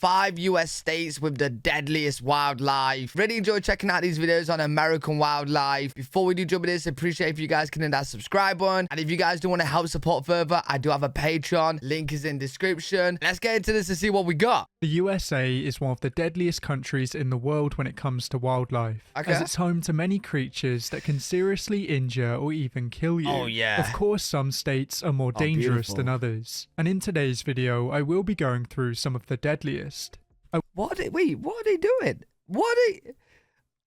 5 US states with the deadliest wildlife. Really enjoy checking out these videos on American wildlife. Before we do jump into this, appreciate if you guys can hit that subscribe button. And if you guys do want to help support further, I do have a Patreon. Link is in description. Let's get into this and see what we got. The USA is one of the deadliest countries in the world when it comes to wildlife, as it's home to many creatures that can seriously injure or even kill you. Oh, yeah. Of course, some states are more dangerous than others. And in today's video, I will be going through some of the deadliest. Wait, what are they doing? What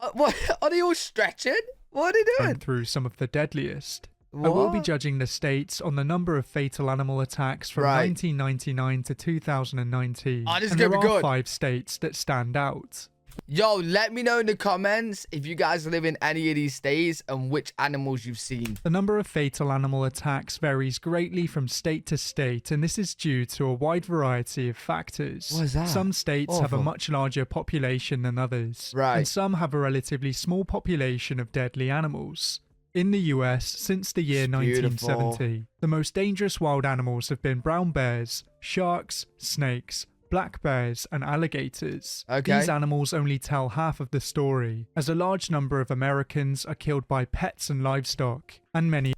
are they all stretching? What are they doing? Going through some of the deadliest. I will be judging the states on the number of fatal animal attacks from 1999 to 2019. Oh, this is and gonna there be are good. 5 states that stand out. Yo, let me know in the comments if you guys live in any of these states and which animals you've seen. The number of fatal animal attacks varies greatly from state to state, and this is due to a wide variety of factors. What is that? Some states have a much larger population than others, and some have a relatively small population of deadly animals. In the US, since the year 1970, the most dangerous wild animals have been brown bears, sharks, snakes, black bears, and alligators. These animals only tell half of the story, as a large number of Americans are killed by pets and livestock, and many...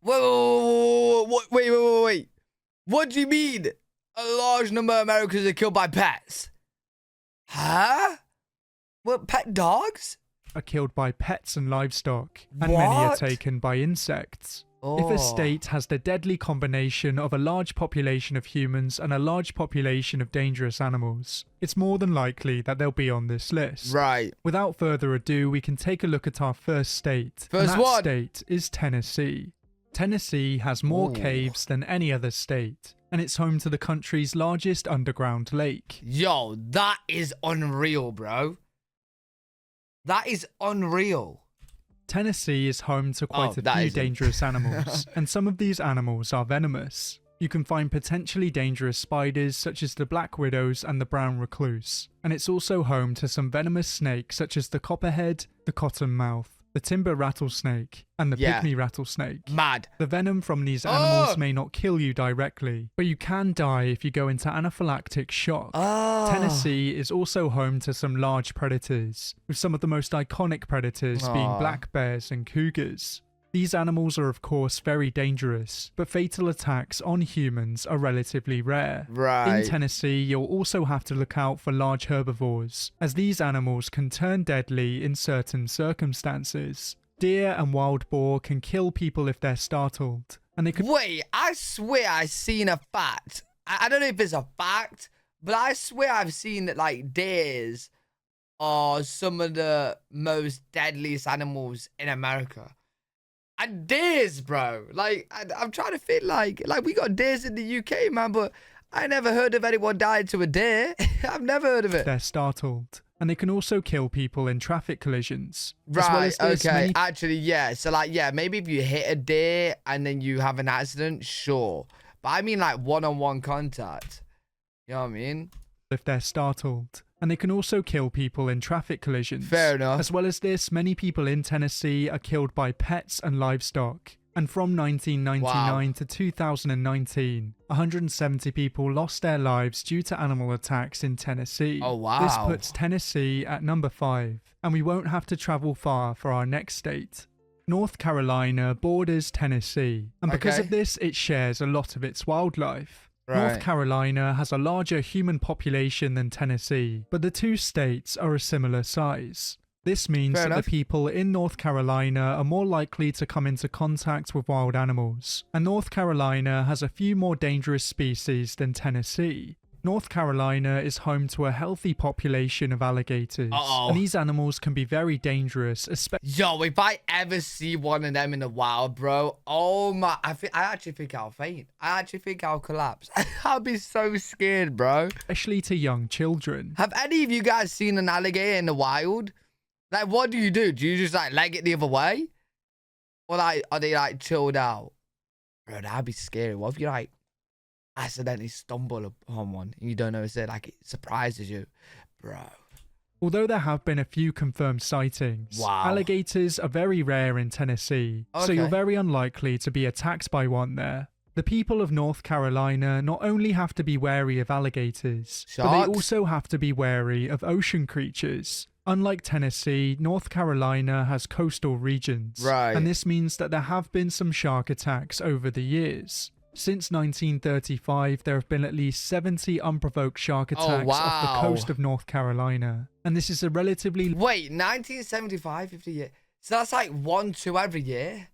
Wait. What do you mean? A large number of Americans are killed by pets? Huh? What, pet dogs? Are killed by pets and livestock, and many are taken by insects. If a state has the deadly combination of a large population of humans and a large population of dangerous animals, it's more than likely that they'll be on this list. Without further ado, we can take a look at our first state. That state is Tennessee. Tennessee has more caves than any other state, and it's home to the country's largest underground lake. Yo, that is unreal, bro. That is unreal. Tennessee is home to quite a few dangerous animals, and some of these animals are venomous. You can find potentially dangerous spiders such as the black widows and the brown recluse, and it's also home to some venomous snakes such as the copperhead, the cottonmouth, the timber rattlesnake, and the pygmy rattlesnake. Mad. The venom from these animals may not kill you directly, but you can die if you go into anaphylactic shock. Tennessee is also home to some large predators, with some of the most iconic predators being black bears and cougars. These animals are of course very dangerous, but fatal attacks on humans are relatively rare. In Tennessee, you'll also have to look out for large herbivores, as these animals can turn deadly in certain circumstances. Deer and wild boar can kill people if they're startled, and they could— Wait, I swear I've seen a fact. I don't know if it's a fact, but I swear I've seen that, like, deers are some of the most deadliest animals in America. And deers, bro. Like, I'm trying to think, like we got deers in the UK, man, but I never heard of anyone died to a deer. I've never heard of it. They're startled, and they can also kill people in traffic collisions. Actually, yeah. So, like, yeah, maybe if you hit a deer and then you have an accident, sure. But I mean, like, one-on-one contact. You know what I mean? If they're startled. And they can also kill people in traffic collisions. Fair enough. As well as this, many people in Tennessee are killed by pets and livestock. And from 1999 to 2019, 170 people lost their lives due to animal attacks in Tennessee. This puts Tennessee at number 5. And we won't have to travel far for our next state. North Carolina borders Tennessee. And because of this, it shares a lot of its wildlife. North Carolina has a larger human population than Tennessee, but the two states are a similar size. This means that the people in North Carolina are more likely to come into contact with wild animals, and North Carolina has a few more dangerous species than Tennessee. North Carolina is home to a healthy population of alligators, and these animals can be very dangerous, especially— Yo, if I ever see one of them in the wild, bro, oh my, I actually think I'll faint. I actually think I'll collapse. I'll be so scared, bro. Especially to young children. Have any of you guys seen an alligator in the wild? Like, what do? Do you just, like, leg it the other way? Or, like, are they, like, chilled out? Bro, that'd be scary. What if you, like, accidentally stumble upon one and you don't notice it, like, it surprises you, bro? Although there have been a few confirmed sightings, alligators are very rare in Tennessee, so you're very unlikely to be attacked by one there. The people of North Carolina not only have to be wary of alligators, but Sharks? they also have to be wary of ocean creatures. Unlike Tennessee, North Carolina has coastal regions, Right. and this means that there have been some shark attacks over the years. Since 1935, there have been at least 70 unprovoked shark attacks off the coast of North Carolina, and this is a relatively... Wait, 1975, 50 years. So that's like 1-2 every year?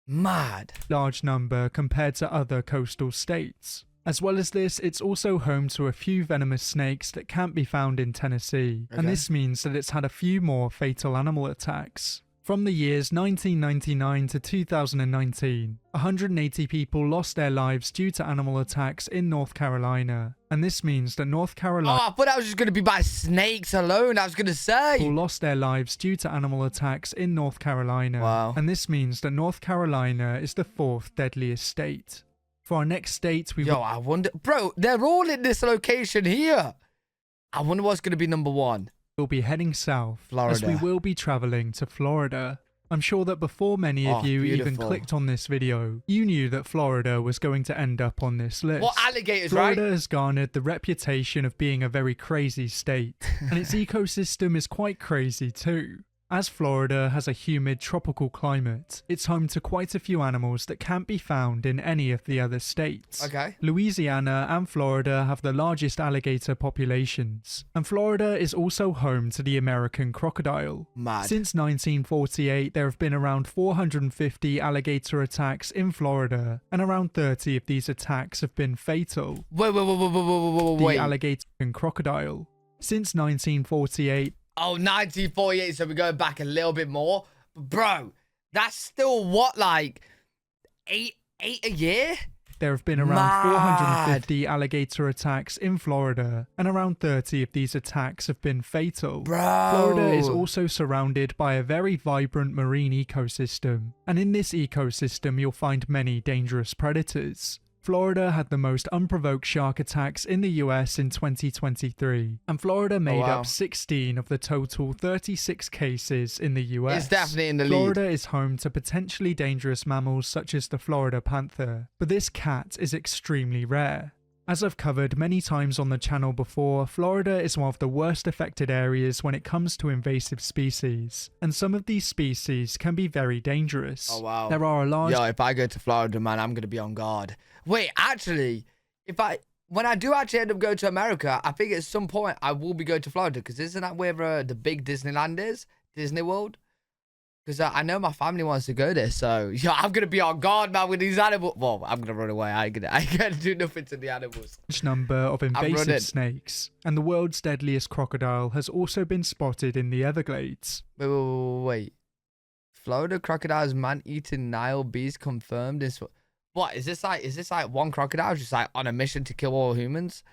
Mad. large number compared to other coastal states. As well as this, it's also home to a few venomous snakes that can't be found in Tennessee, and this means that it's had a few more fatal animal attacks. From the years 1999 to 2019, 180 people lost their lives due to animal attacks in North Carolina, and this means that North Carolina... Oh, I thought that was just going to be by snakes alone, I was going to say. People lost their lives due to animal attacks in North Carolina, Wow. and this means that North Carolina is the 4th deadliest state. For our next state, Yo, I wonder... Bro, they're all in this location here. I wonder what's going to be number 1. we'll be heading south, Florida. as we will be traveling to Florida. I'm sure that before many of you even beautiful. clicked on this video, you knew that Florida was going to end up on this list. What, alligators, Florida right? has garnered the reputation of being a very crazy state, and its ecosystem is quite crazy too. As Florida has a humid tropical climate, it's home to quite a few animals that can't be found in any of the other states. Okay. Louisiana and Florida have the largest alligator populations, and Florida is also home to the American crocodile. Mad. Since 1948, there have been around 450 alligator attacks in Florida, and around 30 of these attacks have been fatal. Wait. The alligator and crocodile. Since 1948, Oh, 1948, so we're going back a little bit more. Bro, that's still what, like, eight a year? there have been around 450 alligator attacks in Florida, and around 30 of these attacks have been fatal. Bro. Florida is also surrounded by a very vibrant marine ecosystem, and in this ecosystem you'll find many dangerous predators. Florida had the most unprovoked shark attacks in the US in 2023, and Florida made up 16 of the total 36 cases in the US. It's definitely in the lead. Florida is home to potentially dangerous mammals such as the Florida panther, but this cat is extremely rare. As I've covered many times on the channel before, Florida is one of the worst affected areas when it comes to invasive species, and some of these species can be very dangerous. Oh, wow. There are a large... Yo, if I go to Florida, man, I'm going to be on guard. Wait, actually, when I do actually end up going to America, I think at some point I will be going to Florida, because isn't that where the big Disneyland is? Disney World? Because I know my family wants to go there, so yo, I'm going to be on guard, man, with these animals. Well, I'm going to run away. I ain't gonna do nothing to the animals. Number of invasive snakes, and the world's deadliest crocodile has also been spotted in the Everglades. Wait. Florida crocodiles man-eating Nile bees confirmed this. What is this like one crocodile just like on a mission to kill all humans?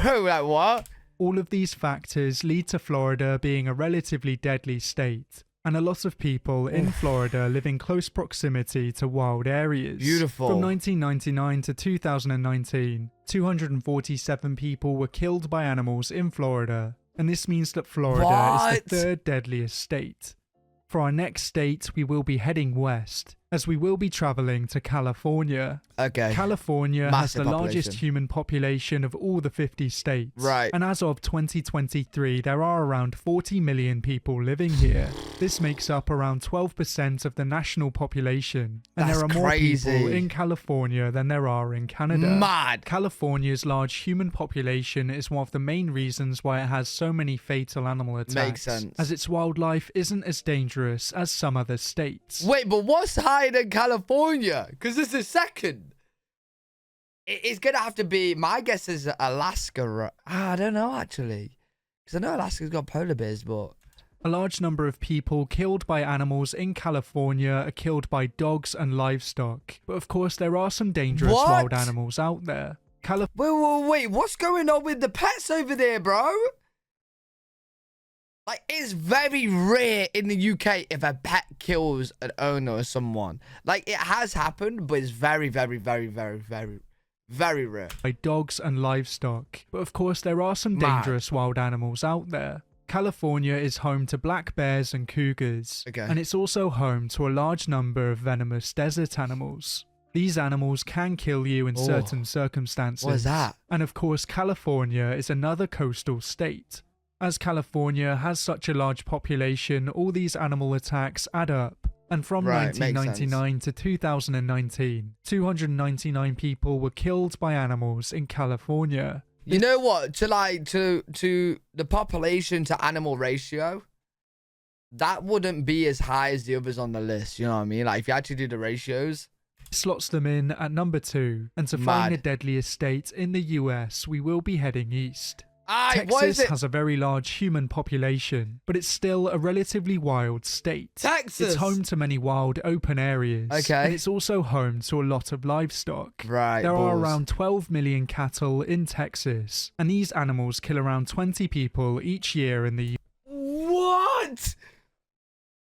Bro, like what? All of these factors lead to Florida being a relatively deadly state, and a lot of people in Florida live in close proximity to wild areas. Beautiful. From 1999 to 2019, 247 people were killed by animals in Florida, and this means that Florida is the 3rd deadliest state. For our next state, we will be heading west, as we will be traveling to California. Okay. California has the largest population. human population of all the 50 states. Right. And as of 2023, there are around 40 million people living here. This makes up around 12% of the national population. And That's there are more crazy. people in California than there are in Canada. Mad. California's large human population is one of the main reasons why it has so many fatal animal attacks. Makes sense. As its wildlife isn't as dangerous as some other states. Wait, but what's higher than California? Because this is second. It's going to have to be, my guess is Alaska. I don't know, actually. Because I know Alaska's got polar bears, but... A large number of people killed by animals in California are killed by dogs and livestock. But of course, there are some dangerous wild animals out there. Wait, what's going on with the pets over there, bro? Like, it's very rare in the UK if a pet kills an owner or someone. Like, it has happened, but it's very, very, very, very, very, very rare. By dogs and livestock. But of course, there are some dangerous wild animals out there. California is home to black bears and cougars. Okay. And it's also home to a large number of venomous desert animals. These animals can kill you in certain circumstances. What is that? And of course, California is another coastal state. As California has such a large population, all these animal attacks add up. And from 1999 to 2019, 299 people were killed by animals in California. You know what? To the population to animal ratio, that wouldn't be as high as the others on the list. You know what I mean? Like if you actually do the ratios. Slots them in at number 2. And to find the deadliest state in the US, we will be heading east. Texas has a very large human population, but it's still a relatively wild state. Texas! It's home to many wild open areas. Okay. And it's also home to a lot of livestock. Right. There are around 12 million cattle in Texas, and these animals kill around 20 people each year in the US. What?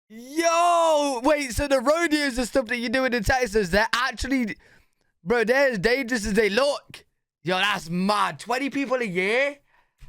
Yo! Wait, so the rodeos and stuff that you're doing in Texas, they're actually... Bro, they're as dangerous as they look. Yo, that's mad. 20 people a year?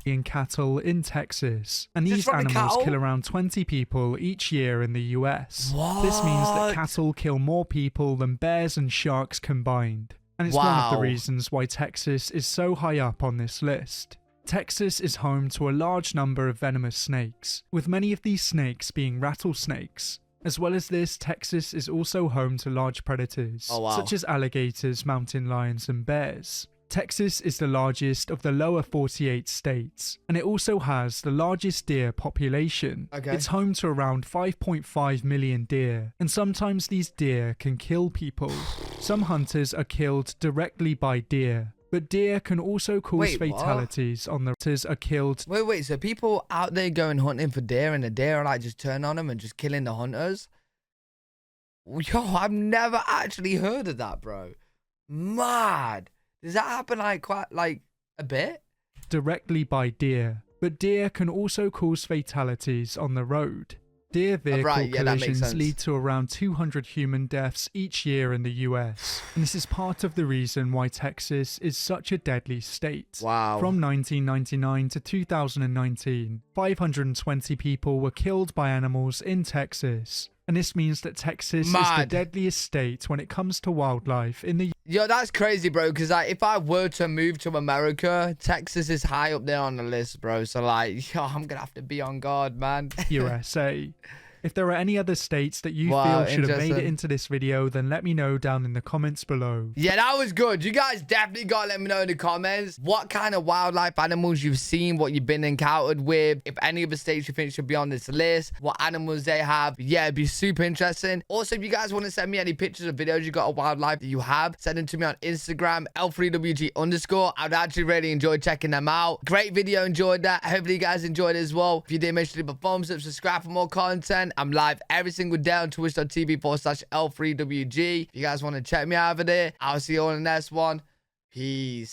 In cattle in Texas, and these animals kill around 20 people each year in the US. What? This means that cattle kill more people than bears and sharks combined, and it's one of the reasons why Texas is so high up on this list. Texas is home to a large number of venomous snakes, with many of these snakes being rattlesnakes. As well as this, Texas is also home to large predators, such as alligators, mountain lions, and bears. Texas is the largest of the lower 48 states, and it also has the largest deer population. It's home to around 5.5 million deer, and sometimes these deer can kill people. Some hunters are killed directly by deer, but deer can also cause fatalities on the hunters are killed. Wait, so people out there going hunting for deer, and the deer are like just turn on them and just killing the hunters? Yo, I've never actually heard of that, bro. Mad. Does that happen like a bit? Directly by deer, but deer can also cause fatalities on the road. Deer vehicle collisions lead to around 200 human deaths each year in the US, and this is part of the reason why Texas is such a deadly state. Wow. From 1999 to 2019, 520 people were killed by animals in Texas. And this means that Texas is the deadliest state when it comes to wildlife in the... Yo, that's crazy, bro, because if I were to move to America, Texas is high up there on the list, bro. So, yo, I'm going to have to be on guard, man. USA. If there are any other states that you feel should have made it into this video, then let me know down in the comments below. Yeah, that was good. You guys definitely got to let me know in the comments what kind of wildlife animals you've seen, what you've been encountered with, if any of the states you think should be on this list, what animals they have. Yeah, it'd be super interesting. Also, if you guys want to send me any pictures or videos you got of wildlife that you have, send them to me on Instagram, L3WG_. I'd actually really enjoy checking them out. Great video, enjoyed that. Hopefully you guys enjoyed it as well. If you did, make sure to leave a thumbs up, subscribe for more content. I'm live every single day on twitch.tv/L3WG. If you guys want to check me out over there, I'll see you all in the next one. Peace.